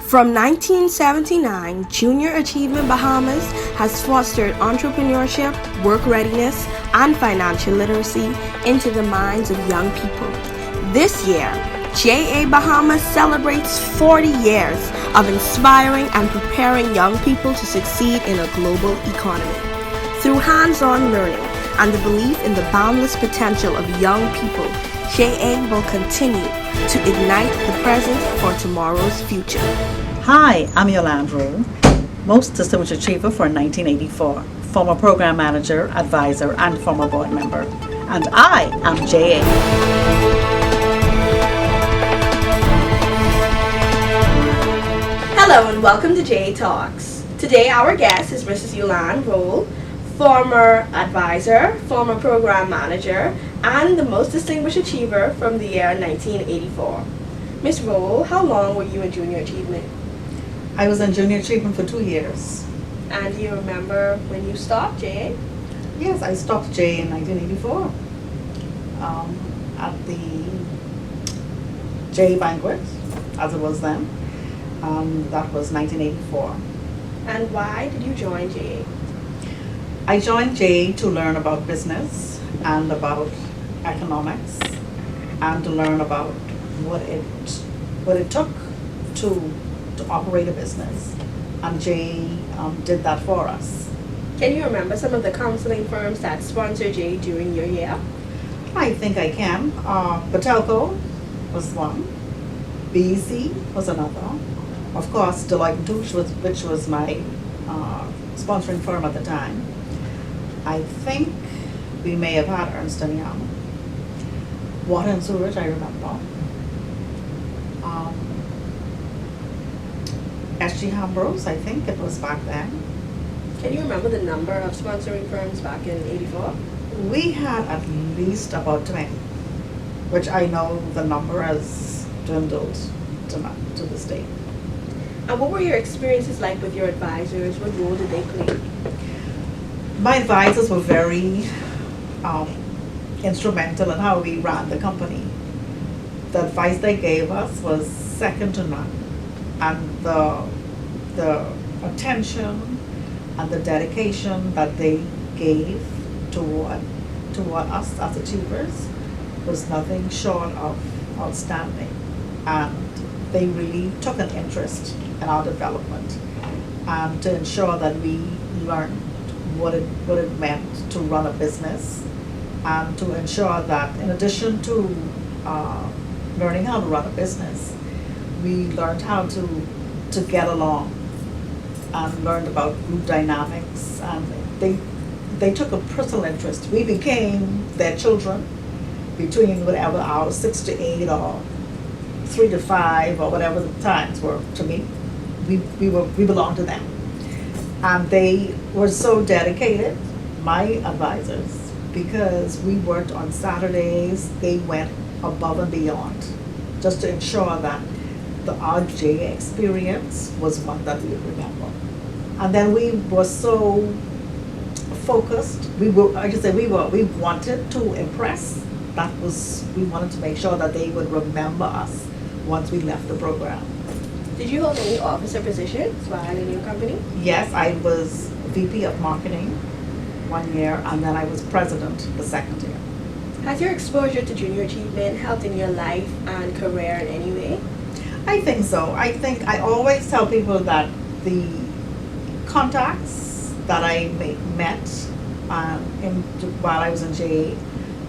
From 1979, Junior Achievement Bahamas has fostered entrepreneurship, work readiness, and financial literacy into the minds of young people. This year, JA Bahamas celebrates 40 years of inspiring and preparing young people to succeed in a global economy. Through hands-on learning and the belief in the boundless potential of young people, JA will continue to ignite the present for tomorrow's future. Hi, I'm Yolanda Rolle, Most Distinguished Achiever for 1984, former program manager, advisor, and former board member. And I am JA. Hello and welcome to JA Talks. Today our guest is Mrs. Yolanda Rolle, former advisor, former program manager, and the most distinguished achiever from the year 1984. Ms. Rolle, how long were you in Junior Achievement? I was in Junior Achievement for 2 years. And do you remember when you stopped, JA? Yes, I stopped JA in 1984 at the JA banquet, as it was then. That was 1984. And why did you join JA? I joined JA to learn about business and about economics and to learn about what it took to operate a business, and JA did that for us. Can you remember some of the counseling firms that sponsored JA during your year? I think I can. Batelco was one. BEC was another. Of course, Deloitte & Touche, which was my sponsoring firm at the time. I think we may have had Ernst & Young. Water and Sewerage, I remember. SG Ambrose, I think it was back then. Can you remember the number of sponsoring firms back in 84? We had at least about 20, which I know the number has dwindled to this day. And what were your experiences like with your advisors? What role did they play? My advisors were very instrumental in how we ran the company. The advice they gave us was second to none. And the attention and the dedication that they gave toward us as achievers was nothing short of outstanding. And they really took an interest in our development and to ensure that we learned what it meant to run a business, and to ensure that in addition to learning how to run a business, we learned how to get along and learned about group dynamics, and they took a personal interest. We became their children between whatever hours, 6 to 8 or 3 to 5 or whatever the times were. To me, we belonged to them. And they were so dedicated, my advisors, because we worked on Saturdays. They went above and beyond just to ensure that the RJ experience was one that we would remember. And then we were so focused. We wanted to impress. We wanted to make sure that they would remember us once we left the program. Did you hold any officer positions while in your company? Yes, I was VP of Marketing 1 year, and then I was president the second year. Has your exposure to Junior Achievement helped in your life and career in any way? I think so. I always tell people that the contacts that I met while I was in JA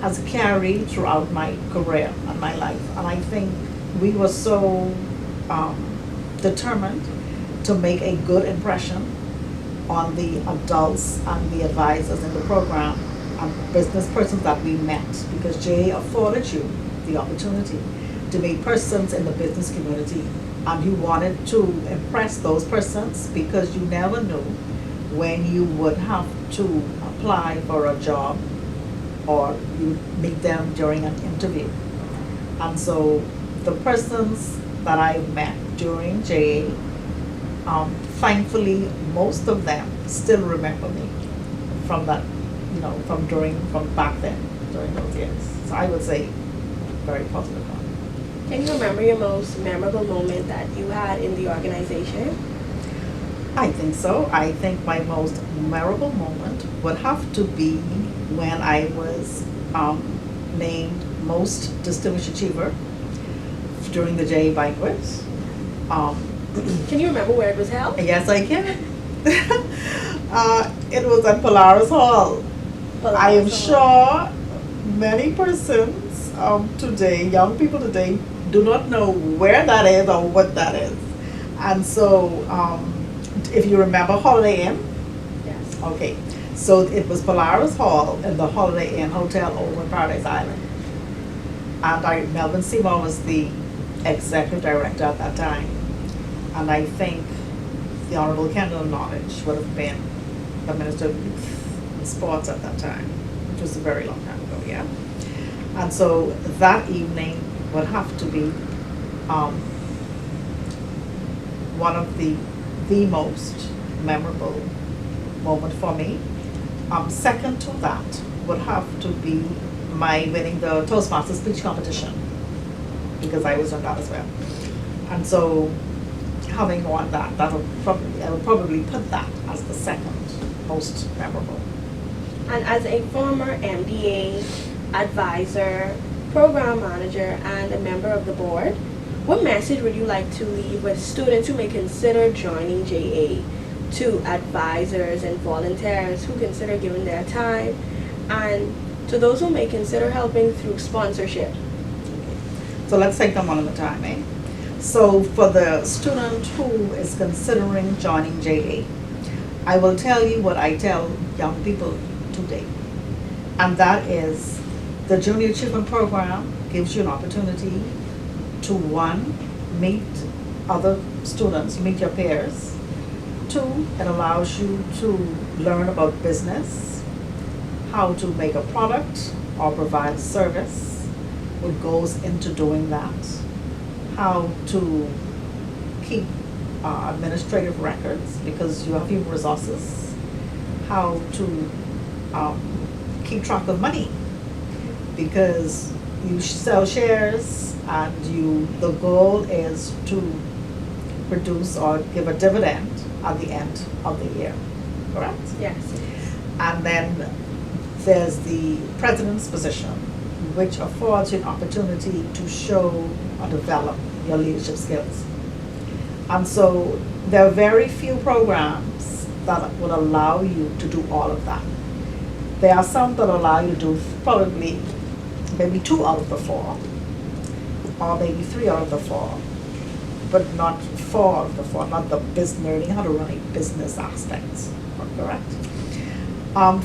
has carried throughout my career and my life. And I think we were so determined to make a good impression on the adults and the advisors in the program and business persons that we met, because JA afforded you the opportunity to meet persons in the business community, and you wanted to impress those persons because you never knew when you would have to apply for a job or you meet them during an interview. And so the persons that I met during JA, thankfully most of them still remember me from that, from back then, during those years. So I would say very positive one. Can you remember your most memorable moment that you had in the organization? I think so. I think my most memorable moment would have to be when I was named most distinguished achiever during the J banquet. Um, Can you remember where it was held? yes, I can. It was at Polaris Hall. I am Polaris Hall. sure many persons today, young people today, do not know where that is or what that is. And so, if you remember Holiday Inn, Yes. okay, so it was Polaris Hall in the Holiday Inn Hotel over in Paradise Island. And Melvin Seymour was the executive director at that time. And I think the Honorable Kendall Knowledge would have been the Minister of Youth and Sports at that time, which was a very long time ago, yeah. And so that evening would have to be one of the most memorable moment for me. Second to that would have to be my winning the Toastmaster speech competition, because I was on that as well. And so having won that, I would probably put that as the second most memorable. And as a former MDA, advisor, program manager, and a member of the board, what message would you like to leave with students who may consider joining JA, to advisors and volunteers who consider giving their time, and to those who may consider helping through sponsorship? So let's take them one at a time, eh? So for the student who is considering joining JA, I will tell you what I tell young people today. And that is, the Junior Achievement Program gives you an opportunity to, one, meet other students, meet your peers. Two, it allows you to learn about business, how to make a product or provide a service, what goes into doing that, how to keep administrative records because you have human resources, how to keep track of money because you sell shares and the goal is to produce or give a dividend at the end of the year, correct? Yes. And then there's the president's position, which affords you an opportunity to show or develop your leadership skills. And so there are very few programs that would allow you to do all of that. There are some that allow you to do probably maybe 2 out of the 4, or maybe 3 out of the 4, but not 4 out of the 4, not the business, learning how to run a business aspects, correct?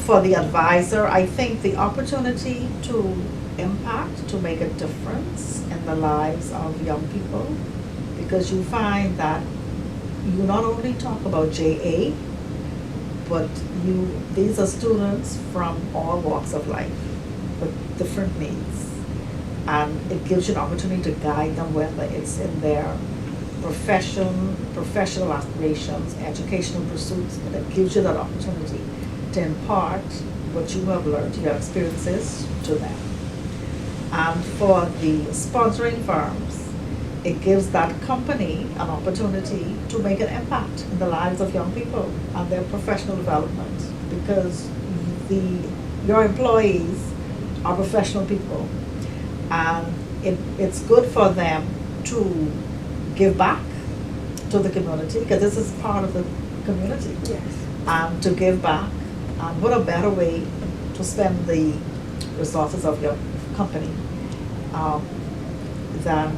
For the advisor, I think the opportunity to impact, to make a difference in the lives of young people, because you find that you not only talk about JA, but these are students from all walks of life with different needs. And it gives you an opportunity to guide them, whether it's in their professional aspirations, educational pursuits, but it gives you that opportunity to impart what you have learned, your experiences, to them. And for the sponsoring firms, it gives that company an opportunity to make an impact in the lives of young people and their professional development, because your employees are professional people, and it's good for them to give back to the community, because this is part of the community. Yes. To give back, and what a better way to spend the resources of your company than,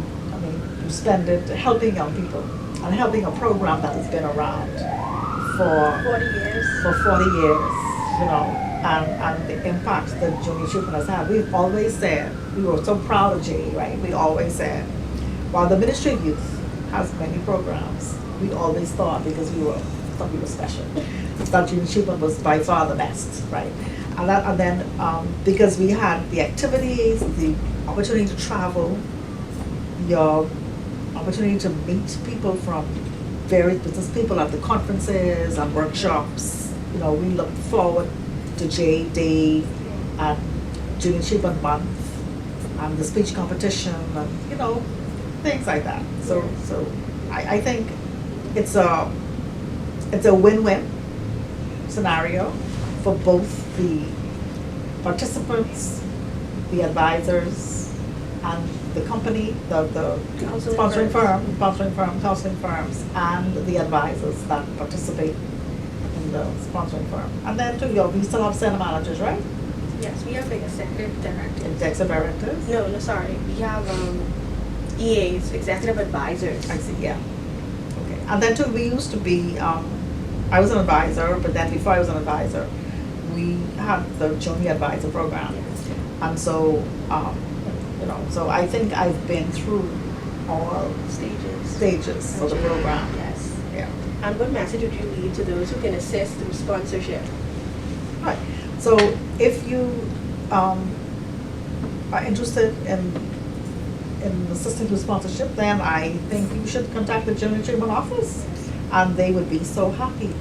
you spend it helping young people and helping a program that has been around for 40 years. For 40 years, and the impact that Junior Achievement has had. We've always said, we were so proud of Jay, right? We always said, while the Ministry of Youth has many programs, we always thought, because we were special, that Junior Achievement was by far the best, right? And then because we had the activities, the opportunity to travel, your opportunity to meet people from various business people at the conferences and workshops. We look forward to J Day and Junior Achievement Month and the speech competition, and things like that. So I think it's a win-win scenario for both the participants, the advisors, and the company, the sponsoring firm, counseling firms, and the advisors that participate in the sponsoring firm. And then too, we still have center managers, right? Yes, we have like executive directors. Executive directors? No, sorry. We have EAs, executive advisors. I see, yeah. Okay. And then too, we used to be, I was an advisor, but then before I was an advisor, we had the junior advisor program. Yes. And so, so I think I've been through all stages for the program. Yes. Yeah. And what message would you leave to those who can assist through sponsorship? Right. So if you are interested in assisting with sponsorship, then I think you should contact the Junior Achievement Office, and they would be so happy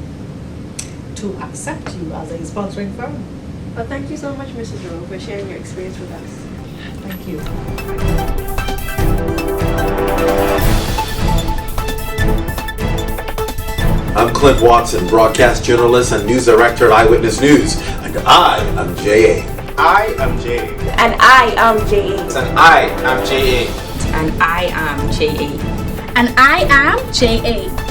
to accept you as a sponsoring firm. Well, thank you so much, Mrs. Rowe, for sharing your experience with us. Thank you. I'm Clint Watson, broadcast journalist and news director at Eyewitness News, and I am J.A. I am J.A. And I am J.A. And I am J.A. And I am J.A. And I am J.A.